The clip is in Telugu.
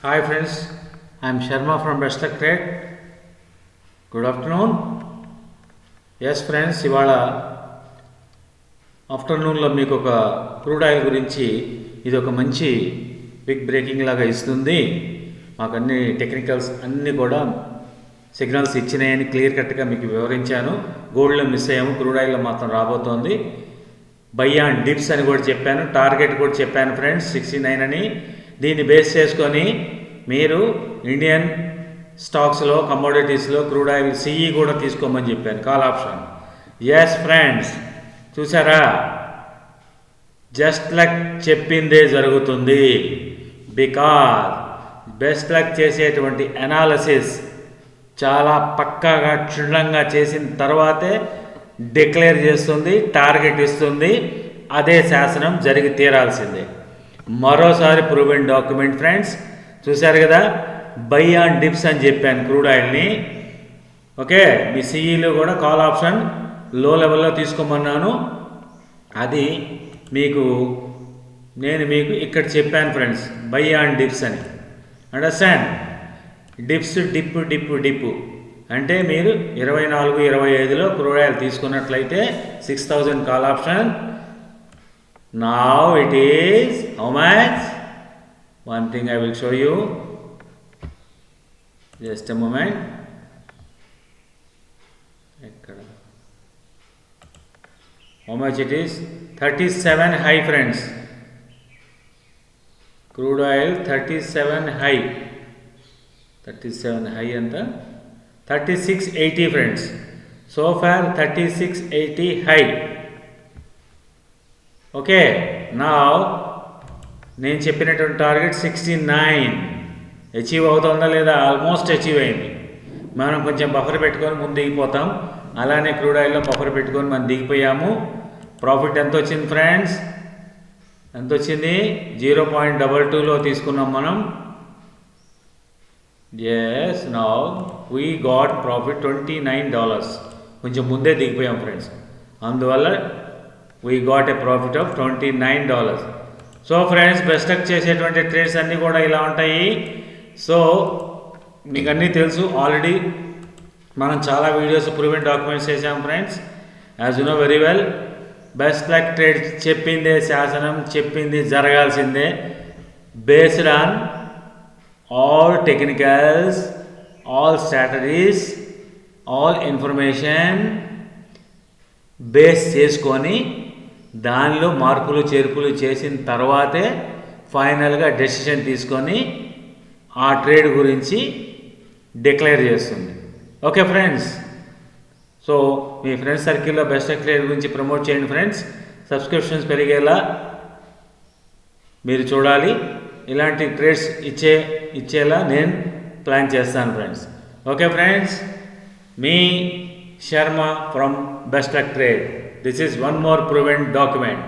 Hi friends, I am Sharma from Best Luck Trade. Good afternoon. Yes friends, ఇవాళ ఆఫ్టర్నూన్లో మీకు ఒక క్రూడ్ ఆయిల్ గురించి ఇది ఒక మంచి బిగ్ బ్రేకింగ్ లాగా ఇస్తుంది. మాకు అన్ని టెక్నికల్స్ అన్నీ కూడా సిగ్నల్స్ ఇచ్చినాయని క్లియర్ కట్గా మీకు వివరించాను. గోల్డ్లో మిస్ అయ్యాము, క్రూడ్ ఆయిల్లో మాత్రం రాబోతోంది. బై ఆన్ డిప్స్ అని కూడా చెప్పాను, టార్గెట్ కూడా చెప్పాను ఫ్రెండ్స్ 69 అని. దీన్ని బేస్ చేసుకొని మీరు ఇండియన్ స్టాక్స్లో కమోడిటీస్లో క్రూడ్ ఆయిల్ సిఈ కూడా తీసుకోమని చెప్పాను, కాల్ ఆప్షన్. ఎస్ ఫ్రెండ్స్, చూసారా, జస్ట్ లక్ చెప్పిందే జరుగుతుంది. బికాజ్ బెస్ట్ లక్ చేసేటువంటి అనాలసిస్ చాలా పక్కాగా క్షుణ్ణంగా చేసిన తర్వాతే డిక్లేర్ చేస్తుంది, టార్గెట్ ఇస్తుంది. అదే శాసనం జరిగి తీరాల్సిందే. మరోసారి ప్రూవెన్ డాక్యుమెంట్ ఫ్రెండ్స్, చూశారు కదా, బై ఆన్ డిప్స్ అని చెప్పాను క్రూడ్ ఆయిల్ని. ఓకే, మీ సిఈలో కూడా కాల్ ఆప్షన్ లో లెవెల్లో తీసుకోమన్నాను. అది నేను మీకు ఇక్కడ చెప్పాను ఫ్రెండ్స్, బై ఆన్ డిప్స్ అని. అండర్స్టాండ్? డిప్స్ డిప్పు అంటే మీరు 24-25లో క్రూడ్ ఆయిల్ తీసుకున్నట్లయితే 6000 call option. Now it is how much? One thing I will show you. Just a moment. How much it is? 37 high friends. Crude oil 37 high. 37 high and 3680 friends. So far 3680 high. Okay. Now నేను చెప్పినటువంటి టార్గెట్ 69 అచీవ్ అవుతుందా లేదా? ఆల్మోస్ట్ అచీవ్ అయింది. మనం కొంచెం బఫర్ పెట్టుకొని ముందు దిగిపోతాం. అలానే క్రూడ్ ఆయిల్లో బఫర్ పెట్టుకొని మనం దిగిపోయాము. ప్రాఫిట్ ఎంత వచ్చింది ఫ్రెండ్స్? ఎంత వచ్చింది? 0.22లో తీసుకున్నాం మనం. Yes, now we got profit $29. కొంచెం ముందే దిగిపోయాం ఫ్రెండ్స్, అందువల్ల we got a profit of $29. So friends, best luck చేసేటువంటి ట్రేడ్స్ అన్నీ కూడా ఇలా ఉంటాయి. సో మీకు అన్నీ తెలుసు ఆల్రెడీ. మనం చాలా వీడియోస్ ప్రూవెన్ డాక్యుమెంట్స్ చేసాం friends, as you know very well. Best luck trade చెప్పిందే శాసనం, చెప్పింది జరగాల్సిందే. Based on all technicals, all strategies, all information base చేసుకొని దానిలో మార్పులు చేర్పులు చేసిన తర్వాతే ఫైనల్గా డెసిషన్ తీసుకొని ఆ ట్రేడ్ గురించి డిక్లేర్ చేస్తుంది. ఓకే ఫ్రెండ్స్, సో మీ ఫ్రెండ్స్ సర్కిల్లో బెస్ట్ ట్రేడ్ గురించి ప్రమోట్ చేయండి ఫ్రెండ్స్. సబ్స్క్రిప్షన్స్ పెరిగేలా మీరు చూడాలి. ఇలాంటి ట్రేడ్స్ ఇచ్చేలా నేను ప్లాన్ చేస్తాను friends. Okay friends, me Sharma from best luck trade. This is one more proven document.